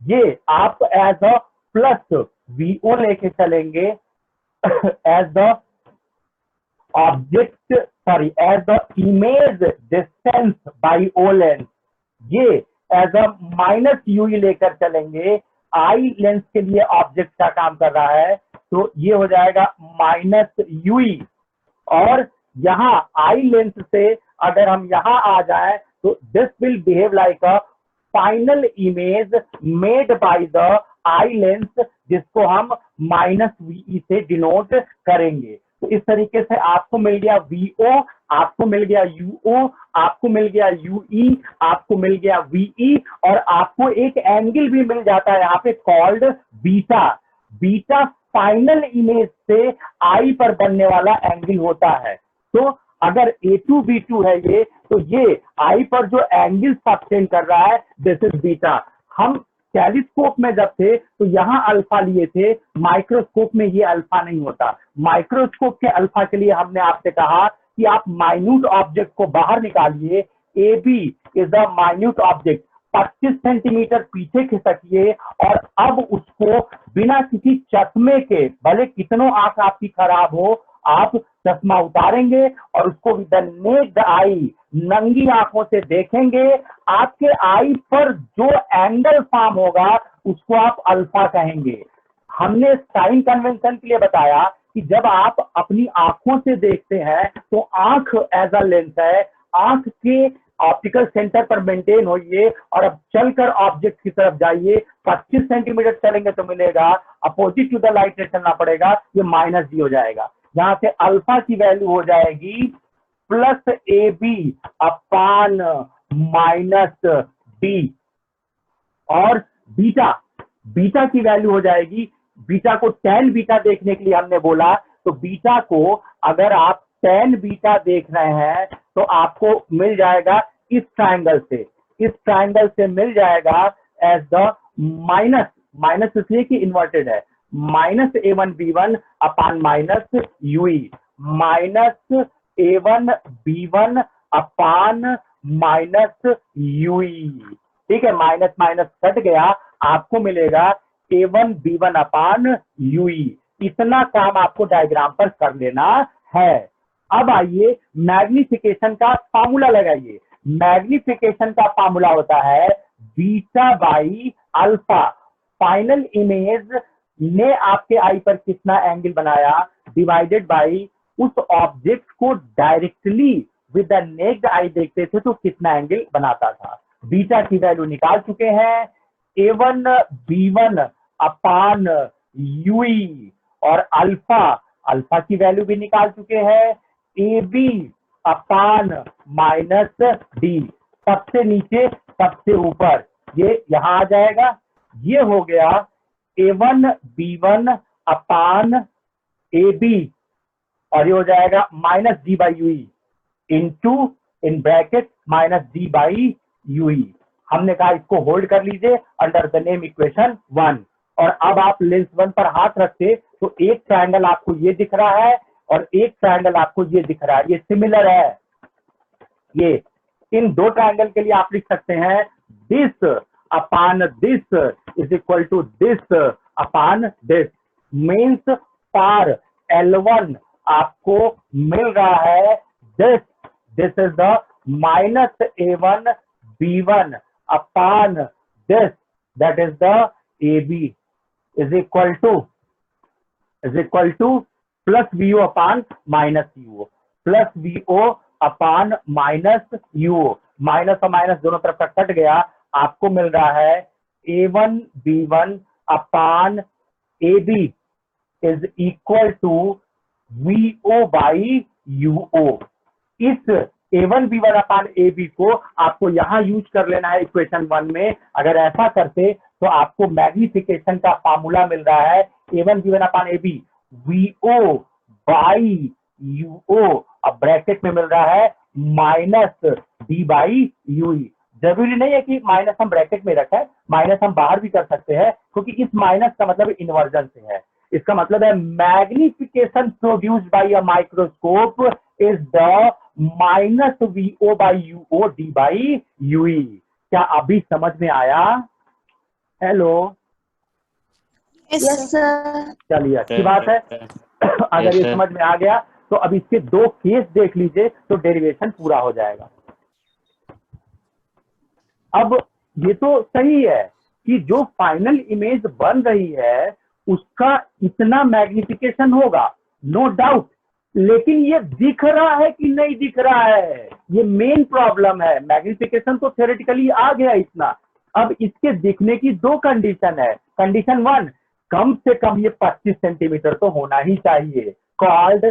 Speaker 1: ये आप एज अ प्लस VO लेके चलेंगे as the object as the image distance by O length, ये एज अ माइनस UE लेकर चलेंगे। आई लेंस के लिए ऑब्जेक्ट का काम कर रहा है तो ये हो जाएगा माइनस UE, और यहाँ आई लेंस से अगर हम यहाँ आ जाए तो this will behave like a final image made by the eye lens, जिसको हम -VE से डिनोट करेंगे। तो इस तरीके से आपको मिल गया VO, आपको मिल गया UO, आपको मिल गया UE, आपको मिल गया VE, और आपको एक एंगल भी मिल जाता है यहाँ पे called beta. Beta final image से आई पर बनने वाला एंगल होता है। तो अगर A2 B2 है ये, तो ये आई पर जो एंगल सब्टेंड कर रहा है, दिस इज बीटा। हम टेलीस्कोप में जब थे तो यहाँ अल्फा लिए थे, माइक्रोस्कोप में ये अल्फा नहीं होता। माइक्रोस्कोप के अल्फा के लिए हमने आपसे कहा कि आप माइन्यूट ऑब्जेक्ट को बाहर निकालिए। AB is the minute object, 25 centimetre पीछे खिसकिए और अब उसको बिना किसी चश्मे के, भले कितनों आंख आपकी खराब हो, आप चश्मा उतारेंगे और उसको विद द नेक्ड आई, नंगी आंखों से देखेंगे। आपके आई पर जो एंगल फॉर्म होगा उसको आप अल्फा कहेंगे। हमने साइन कन्वेंशन के लिए बताया कि जब आप अपनी आंखों से देखते हैं तो आंख एज अ लेंस है, आंख के ऑप्टिकल सेंटर पर मेंटेन होइए और अब चलकर ऑब्जेक्ट की तरफ जाइए। 25 सेंटीमीटर चलेंगे तो मिलेगा, अपोजिट टू द लाइट चलना पड़ेगा, ये -G हो जाएगा। यहाँ से अल्फा की वैल्यू हो जाएगी +AB अपान -D, और बीटा, बीटा की वैल्यू हो जाएगी, बीटा को tan बीटा देखने के लिए हमने बोला, तो बीटा को अगर आप tan बीटा देख रहे हैं तो आपको मिल जाएगा इस ट्रायंगल से, इस ट्रायंगल से मिल जाएगा एज द माइनस इसलिए कि इन्वर्टेड है, -A1B1 अपान -UE, -A1B1 अपान -UE। ठीक है, माइनस माइनस कट गया, आपको मिलेगा A1B1 अपान UE। इतना काम आपको डायग्राम पर कर लेना है। अब आइए मैग्निफिकेशन का फार्मूला लगाइए। मैग्निफिकेशन का फार्मूला होता है beta by alpha. Final image ने आपके आई पर कितना एंगल बनाया डिवाइडेड बाई उस ऑब्जेक्ट को डायरेक्टली विद द नेक्ड आई देखते थे तो कितना एंगल बनाता था। बीटा की वैल्यू निकाल चुके हैं, A1B1 अपान UE, और अल्फा की वैल्यू भी निकाल चुके हैं, AB अपान -D। सबसे नीचे सबसे ऊपर ये यहां आ जाएगा, ये हो गया A1B1 अपान AB, और ये हो जाएगा -D/UE into in bracket -D/UE। हमने कहा इसको होल्ड कर लीजिए अंडर द नेम इक्वेशन 1। और अब आप लेंस 1 पर हाथ रखते तो एक ट्रायंगल आपको ये दिख रहा है और एक ट्रायंगल आपको ये दिख रहा है, ये सिमिलर है। ये इन दो ट्रायंगल के लिए आप लिख सकते हैं this upon this is equal to this upon this. Means for L1 आपको मिल रहा है this is the -A1B1 upon this, that is the AB is equal to plus VO upon -UO, plus VO upon -UO। Minus और minus दोनों तरफ का cut गया, आपको मिल रहा है A1B1 upon AB is equal to VO/UO। इस A1B1 अपान AB को आपको यहां यूज कर लेना है इक्वेशन 1 में। अगर ऐसा करते तो आपको मैग्निफिकेशन का फार्मूला मिल रहा है A1B1 अपान AB VO/UO, अब ब्रैकेट में मिल रहा है -D/UE। जरूरी नहीं है कि माइनस हम ब्रैकेट में रखें, माइनस हम बाहर भी कर सकते हैं, क्योंकि इस माइनस का मतलब इन्वर्जन से है। इसका मतलब है magnification produced by a microscope is the -VO/UO D/UE। क्या अभी समझ में आया? Hello,
Speaker 2: yes sir.
Speaker 1: चलिए अच्छी बात है। अगर ये समझ में आ गया तो अब इसके दो केस देख लीजिए तो डेरिवेशन पूरा हो जाएगा। अब ये तो सही है कि जो फाइनल इमेज बन रही है उसका इतना मैग्निफिकेशन होगा, नो डाउट, लेकिन ये दिख रहा है कि नहीं दिख रहा है, ये मेन प्रॉब्लम है। मैग्निफिकेशन तो थ्योरेटिकली आ गया इतना, अब इसके दिखने की दो कंडीशन है। कंडीशन 1, कम से कम ये 25 सेंटीमीटर तो होना ही चाहिए, called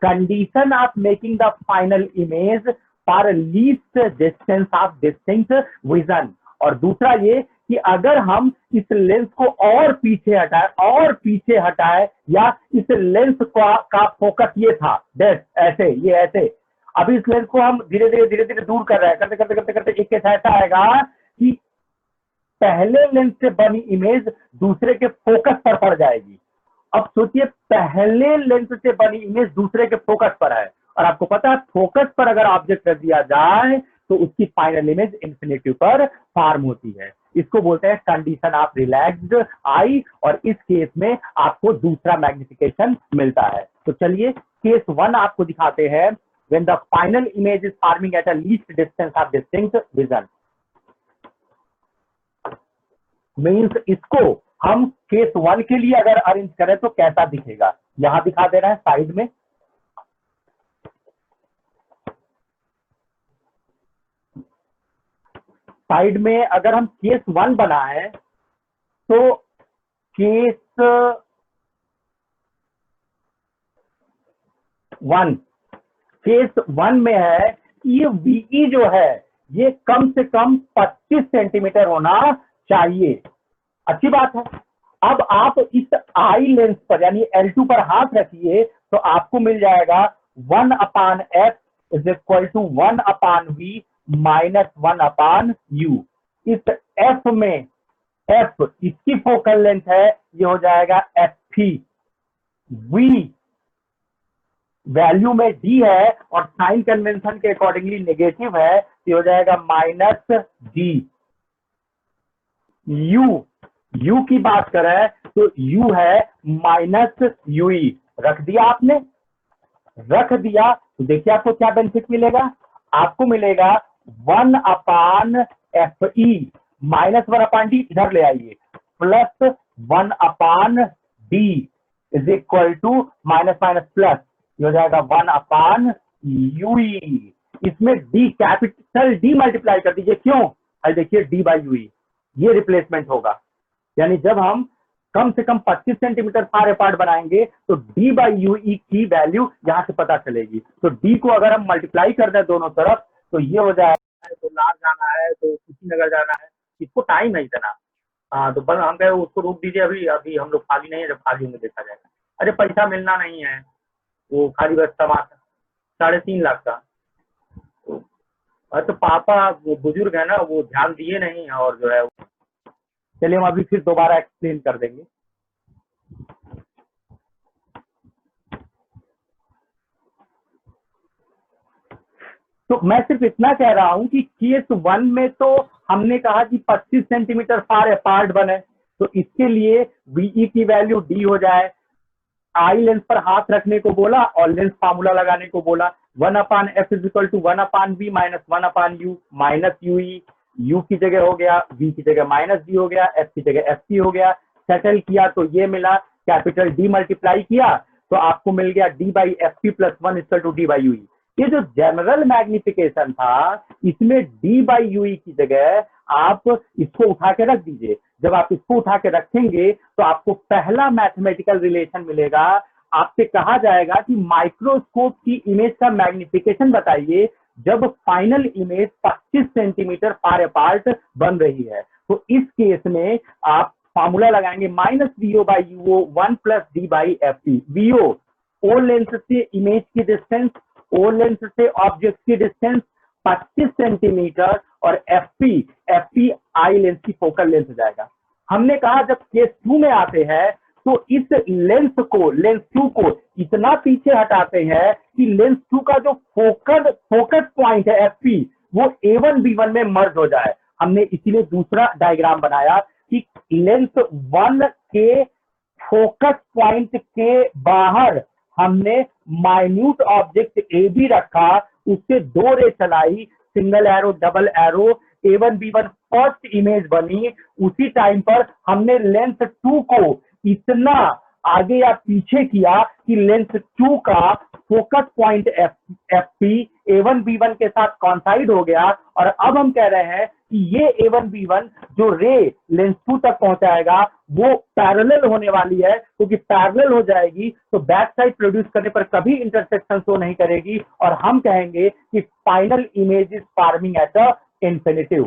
Speaker 1: condition of making the final image for least distance of distinct vision. और दूसरा ये कि अगर हम इस लेंस को और पीछे हटाए या इस लेंस का फोकस ये था ऐसे, ये ऐसे, अभी इस लेंस को हम धीरे धीरे दूर कर रहे हैं, करते एक केस ऐसा आएगा कि पहले लेंस से बनी इमेज दूसरे के फोकस पर पड़ जाएगी। अब सोचिए पहले लेंस से बनी इमेज दूसरे के फोकस पर है, और आपको पता है फोकस पर अगर ऑब्जेक्ट रख दिया जाए तो उसकी फाइनल इमेज इंफिनिटी पर फॉर्म होती है। इसको बोलते हैं कंडीशन ऑफ रिलैक्स्ड आई, और इस केस में आपको दूसरा मैग्निफिकेशन मिलता है। तो चलिए केस 1 आपको दिखाते हैं, when the final image is forming eight a least distance of distinct vision. Means इसको हम केस 1 के लिए अगर अरेंज करें तो कैसा दिखेगा, यहां दिखा दे रहा है साइड में। साइड में अगर हम केस 1 बनाएं तो केस 1 में है कि ये VE जो है ये कम से कम 25 सेंटीमीटर होना चाहिए। अच्छी बात है। अब आप इस आई लेंस पर यानी L2 पर हाथ रखिए तो आपको मिल जाएगा 1/f is equal to 1/v minus 1/u। इस f में f इसकी फोकल लेंथ है, ये हो जाएगा fp। v वैल्यू में d है और साइन कन्वेंशन के अकॉर्डिंगली नेगेटिव है, ये हो जाएगा माइनस d। u की बात करें तो u है माइनस ue। रख दिया आपने, रख दिया तो देखिए आपको क्या बेनिफिट मिलेगा, आपको मिलेगा 1/fe माइनस 1/d इधर ले आइए, plus 1/d is equal to minus minus plus, ये हो जाएगा 1/ue। इसमें d कैपिटल D मल्टीप्लाई कर दीजिए, क्यों? अरे देखिए d/ue ये रिप्लेसमेंट होगा, यानी जब हम कम से कम 25 सेंटीमीटर फार अपार्ट बनाएंगे तो d/ue की वैल्यू यहां से पता चलेगी। तो d को अगर हम मल्टीप्लाई कर दें दोनों तरफ तो ये हो जाएगा, तो लार जाना है तो कुशीनगर जाना है, इसको टाइम है इतना। हाँ तो बस हम कहे उसको रोक दीजिए, अभी हम लोग खाली नहीं है, जब खाली होंगे देखा जाएगा। अरे पैसा मिलना नहीं है, वो खाली बस तमाशा 3.5 लाख का। तो पापा वो बुजुर्ग है ना, वो ध्यान दिए नहीं, और जो है चलिए हम अभी फिर दोबारा एक्सप्लेन कर देंगे। तो मैं सिर्फ इतना कह रहा हूं कि केस 1 में तो हमने कहा कि 25 सेंटीमीटर फार अपार्ट बने, तो इसके लिए VE की वैल्यू D हो जाए। आई लेंस पर हाथ रखने को बोला और लेंस फार्मूला लगाने को बोला, 1/f is equal to 1/v minus 1/u minus ue। u की जगह हो गया, v की जगह माइनस d हो गया, f की जगह fc हो गया। सेटल किया तो ये मिला, कैपिटल D मल्टीप्लाई किया तो आपको मिल गया d/fp plus 1 equal to d/ue। ये जो जनरल मैग्निफिकेशन था इसमें d/ue की जगह आप इसको उठा के रख दीजिए। जब आप इसको उठा के रखेंगे तो आपको पहला मैथमेटिकल रिलेशन मिलेगा। आपसे कहा जाएगा कि माइक्रोस्कोप की इमेज का मैग्निफिकेशन बताइए जब final image 25 centimetre far apart बन रही है। तो इस केस में आप फार्मूला लगाएंगे minus VO/UO 1 plus D/FP। VO ओ लेंस से इमेज की डिस्टेंस, ओ लेंस से ऑब्जेक्ट की डिस्टेंस 25 सेंटीमीटर, और FP आई लेंस की फोकल लेंथ हो जाएगा। हमने कहा जब केस 2 में आते हैं तो इस लेंस 2 को इतना पीछे हटाते हैं कि लेंस 2 का जो फोकस पॉइंट है FP वो A1 B1 में मर्ज हो जाए। हमने इसीलिए दूसरा डायग्राम बनाया कि लेंस 1 के फोकस पॉइंट के बाहर हमने माइन्यूट ऑब्जेक्ट AB रखा, उससे 2 रे चलाई, single arrow double arrow, A1 B1 first image बनी। उसी टाइम पर हमने लेंस 2 को इतना आगे या पीछे किया कि लेंस 2 का focus point FP A1 B1 के साथ कॉन्साइड हो गया। और अब हम कह रहे हैं कि ये A1B1 जो रे लेंस 2 तक पहुंचाएगा वो पैरेलल होने वाली है, क्योंकि पैरेलल हो जाएगी तो बैक साइड प्रोड्यूस करने पर कभी इंटरसेक्शन शो नहीं करेगी, और हम कहेंगे कि final image is forming at the infinitive,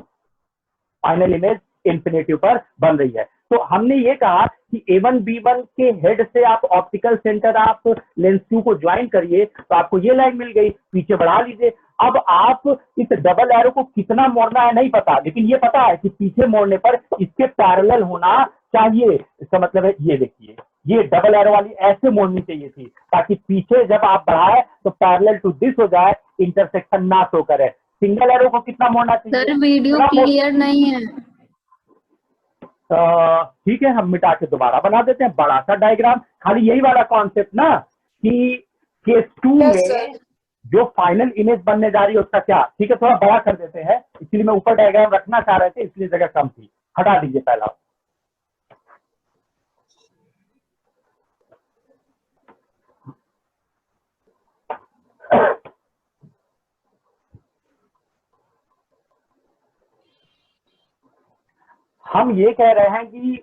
Speaker 1: final image infinitive पर बन रही है। तो हमने ये कहा कि A1B1 के हेड से आप ऑप्टिकल सेंटर आप लेंस 2 को ज्वाइन करिए, तो आपको ये लाइन मिल गई, पीछे बढ़ा लीजिए। अब आप इस डबल एरो को कितना मोड़ना है नहीं पता, लेकिन ये पता है कि पीछे मोड़ने पर इसके पैरेलल होना चाहिए। इसका मतलब है ये देखिए, ये डबल एरो वाली ऐसे मोड़नी चाहिए थी ताकि पीछे जब आप बढ़ाए तो पैरेलल टू दिस हो जाए, इंटरसेक्शन ना शो करे। सिंगल एरो को कितना मोड़ना चाहिए?
Speaker 4: सर वीडियो क्लियर नहीं है।
Speaker 1: ठीक है, हम मिटा के दोबारा बना देते हैं बड़ा सा डायग्राम। खाली यही वाला कॉन्सेप्ट ना कि केस 2 में जो फाइनल इमेज बनने जा रही है उसका क्या, ठीक है, थोड़ा बड़ा कर देते हैं, इसलिए मैं ऊपर डायग्राम रखना चाह रहे थे, इसलिए जगह कम थी, हटा दीजिए पहला। हम ये कह रहे हैं कि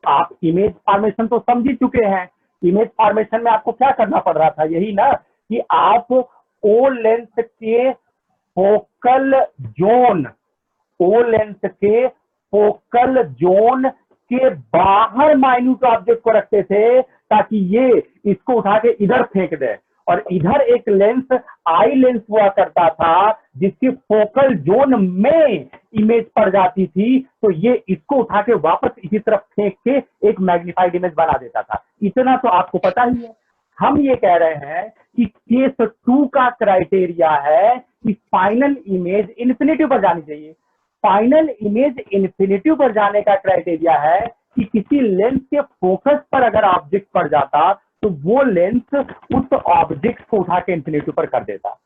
Speaker 1: आप इमेज फॉर्मेशन तो समझ ही चुके हैं। इमेज फॉर्मेशन में आपको क्या करना पड़ रहा था, यही ना कि आप ओ लेंस के फोकल जोन, ओ लेंस के फोकल जोन के बाहर माइन्यूट ऑब्जेक्ट को रखते थे ताकि ये इसको उठा के इधर फेंक दे, और इधर एक लेंस आई लेंस हुआ करता था जिसकी फोकल जोन में इमेज पड़ जाती थी, तो ये इसको उठा के वापस इसी तरफ फेंक के एक मैग्नीफाइड इमेज बना देता था। इतना तो आपको पता ही है। हम ये कह रहे हैं कि केस 2 का क्राइटेरिया है कि फाइनल इमेज इन्फिनिटी पर जानी चाहिए। फाइनल इमेज इन्फिनिटी पर जाने का क्राइटेरिया है कि किसी लेंस के फोकस पर अगर ऑब्जेक्ट पड़ जाता तो वो लेंस उस ऑब्जेक्ट को उठा के इन्फिनिटी पर कर देता।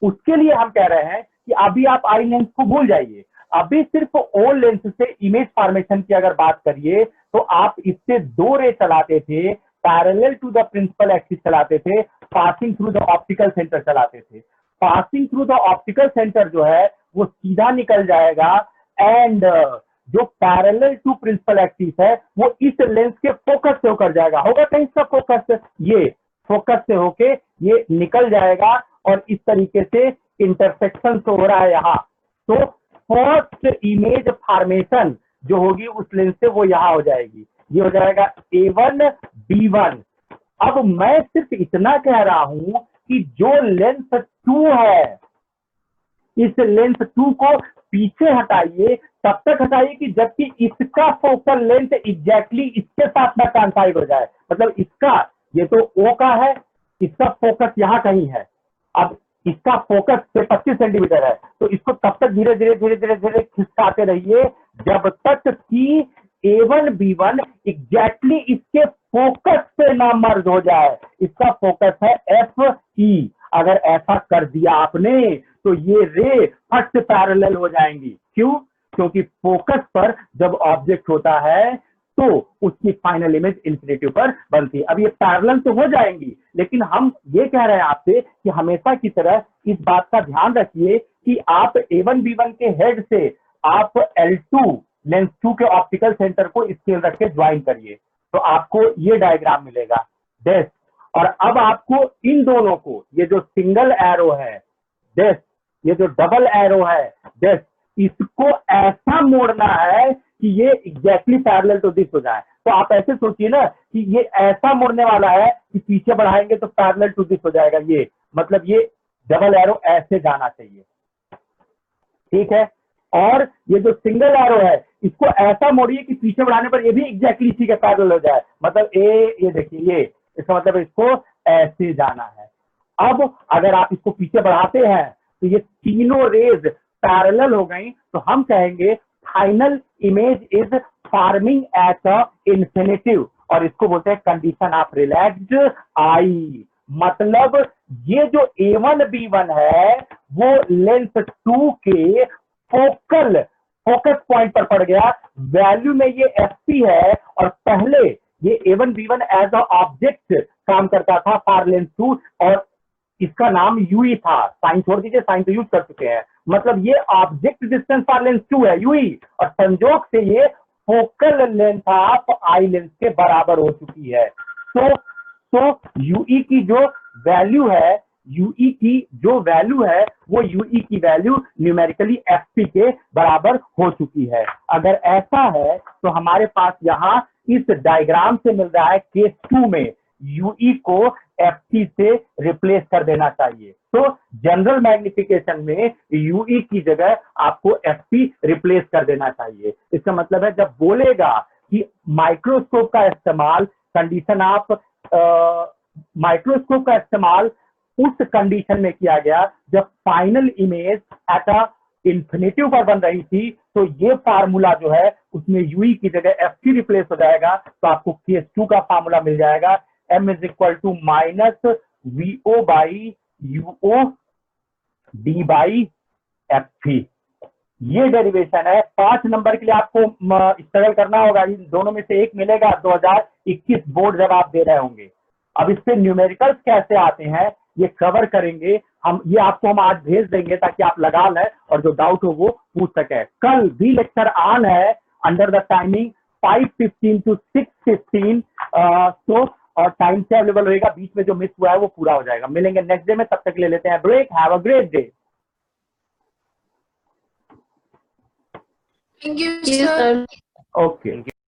Speaker 1: उसके लिए हम कह रहे हैं कि अभी आप आई लेंस को भूल जाइए, अभी सिर्फ ओ लेंस से इमेज फॉर्मेशन की अगर बात करिए तो आप इससे 2 रे चलाते थे, parallel to the principal axis चलाते थे, passing through the optical centre चलाते थे। Passing through the optical centre जो है वो सीधा निकल जाएगा, एंड जो पैरेलल टू प्रिंसिपल एक्सिस है वो इस लेंस के फोकस से होकर जाएगा। होगा कहीं इसका फोकस, ये फोकस से होके ये निकल जाएगा, और इस तरीके से इंटरसेक्शन तो हो रहा है यहाँ। तो फर्स्ट इमेज फॉर्मेशन जो होगी उस लेंस से वो यहाँ हो जाएगी, ये हो जाएगा A1B1। अब मैं सिर्फ इतना कह रहा हूं कि जो लेंस 2 है, इस लेंस 2 को पीछे हटाइए, तब तक हटाइए कि जबकि इसका फोकल लेंथ एग्जैक्टली इसके साथ में कॉन्साइड हो जाए। मतलब इसका, ये तो O का है, इसका फोकस यहाँ कहीं है, अब इसका फोकस से 25 सेंटीमीटर है, तो इसको तब तक धीरे धीरे धीरे धीरे धीरे खिसकाते रहिए जब तक कि A1B1 एग्जैक्टली इसके फोकस से ना मर्ज हो जाए। इसका फोकस है FE। अगर ऐसा कर दिया आपने तो ये रे फट से पैरेलल हो जाएंगी। क्यों? क्योंकि फोकस पर जब ऑब्जेक्ट होता है तो उसकी फाइनल इमेज इन्फिनिटी पर बनती है। अब ये पैरेलल तो हो जाएंगी, लेकिन हम ये कह रहे हैं आपसे कि हमेशा की तरह इस बात का ध्यान रखिए कि आप A1B1 के हेड से आप L2 लेंस 2 के ऑप्टिकल सेंटर को स्केल रख के ज्वाइन करिए, तो आपको ये डायग्राम मिलेगा डेस्क। और अब आपको इन दोनों को, ये जो सिंगल एरो है डेस्क, ये जो डबल एरो है डेस्क, इसको ऐसा मोड़ना है कि ये एग्जैक्टली पैरेलल टू दिस हो जाए। तो आप ऐसे सोचिए ना कि ये ऐसा मोड़ने वाला है कि पीछे बढ़ाएंगे तो पैरेलल टू दिस हो जाएगा, ये मतलब ये डबल एरो ऐसे जाना चाहिए, ठीक है। और ये जो सिंगल एरो है इसको ऐसा मोड़िए कि पीछे बढ़ाने पर ये भी एग्जैक्टली इसी के पैरेलल हो जाए, मतलब ये देखिए, ये इसका मतलब इसको ऐसे जाना है। अब अगर आप इसको पीछे बढ़ाते हैं तो ये तीनों रेज पैरेलल हो गई, तो हम कहेंगे final image is forming at a infinitive, और इसको बोलते हैं कंडीशन ऑफ रिलैक्स्ड आई। मतलब ये जो A1B1 है वो लेंस 2 के फोकस पॉइंट पर पड़ गया, वैल्यू में ये FP है, और पहले ये A1B1 एज अ ऑब्जेक्ट काम करता था फॉर लेंस 2, और इसका नाम यूई था, साइन छोड़ दीजिए, साइन तो यूज कर चुके हैं, मतलब ये ऑब्जेक्ट डिस्टेंस फॉर लेंस 2 है यूई, और संजोग से ये focal length of eye lens के बराबर हो चुकी है। तो यूई की जो वैल्यू है, यूई की जो वैल्यू है वो यूई की वैल्यू न्यूमेरिकली एफपी के बराबर हो चुकी है। अगर ऐसा है तो हमारे पास यहाँ इस डायग्राम से मिल रहा है केस 2 में यूई को एफपी से रिप्लेस कर देना चाहिए। तो जनरल मैग्निफिकेशन में यूई की जगह आपको एफपी रिप्लेस कर देना चाहिए। इसका मतलब है जब बोलेगा कि माइक्रोस्कोप का इस्तेमाल कंडीशन ऑफ माइक्रोस्कोप का इस्तेमाल उस कंडीशन में किया गया जब final image at a infinitive पर बन रही थी, तो ये फार्मूला जो है उसमें यूई की जगह एफसी रिप्लेस हो जाएगा, तो आपको केस 2 का फार्मूला मिल जाएगा, m is equal to minus VO by UO D by F. ये डेरिवेशन है। 5 नंबर के लिए आपको स्ट्रगल करना होगा, इन दोनों में से एक मिलेगा 2021 बोर्ड जब आप दे रहे होंगे। अब इस पे न्यूमेरिकल्स कैसे आते हैं ये कवर करेंगे हम, ये आपको हम आज भेज देंगे ताकि आप लगा लें और जो डाउट हो वो पूछ सके। कल भी लेक्चर ऑन है अंडर द टाइमिंग 5:15 to 6:15, तो और टाइम से अवेलेबल रहेगा, बीच में जो मिस हुआ है वो पूरा हो जाएगा। मिलेंगे नेक्स्ट डे में, तब तक ले लेते हैं break. Have a great day.
Speaker 3: Thank you, sir.
Speaker 1: Okay.